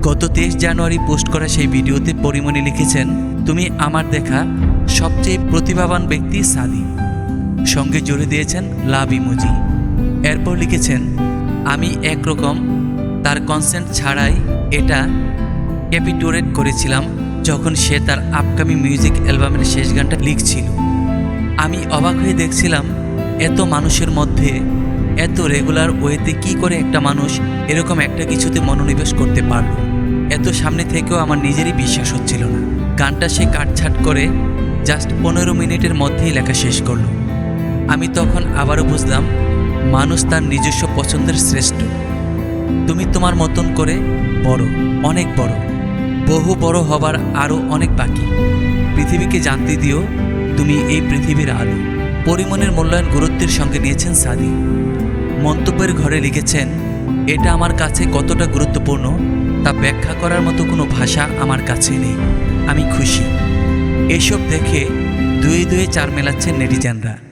গত 23 জানুয়ারি পোস্ট করা সেই ভিডিওতে পরিমণি লিখেছেন, তুমি আমার দেখা সবচেয়ে প্রতিভাবান ব্যক্তি সাদি। সঙ্গে জুড়ে দিয়েছেন লাভ ইমোজি। এরপর লিখেছেন, আমি একরকম তার কনসেন্ট ছাড়াই এটা ক্যাপিটুলেট করেছিলাম যখন সে তার আপকামিং মিউজিক অ্যালবামের শেষ গানটা লিখছিল। আমি অবাক হয়ে দেখছিলাম এত মানুষের মধ্যে এত রেগুলার ওয়েতে কি করে একটা মানুষ এরকম একটা কিছুতে মনোনিবেশ করতে পারল। এত সামনে থেকেও আমার নিজেরই বিশ্বাস হচ্ছিল না। গানটা সে কাটছাট করে জাস্ট 15 মিনিটের মধ্যেই লেখা শেষ করলো। আমি তখন আবারও বুঝলাম মানুষ তার নিজস্ব পছন্দের শ্রেষ্ঠ। তুমি তোমার মতন করে বড়, অনেক বড়, বহু বড় হবার আরও অনেক বাকি। পৃথিবীকে জানতে দিও তুমি এই পৃথিবীর আলো। পরিমণির মূল্যায়ন গুরুত্বের সঙ্গে নিয়েছেন সাদি। মন্তব্যের ঘরে লিখেছেন, এটা আমার কাছে কতটা গুরুত্বপূর্ণ তা ব্যাখ্যা করার মতো কোনো ভাষা আমার কাছে নেই। আমি খুশি। এসব দেখে দুয়ে দুয়ে চার মেলাচ্ছেন নেটিজেনরা।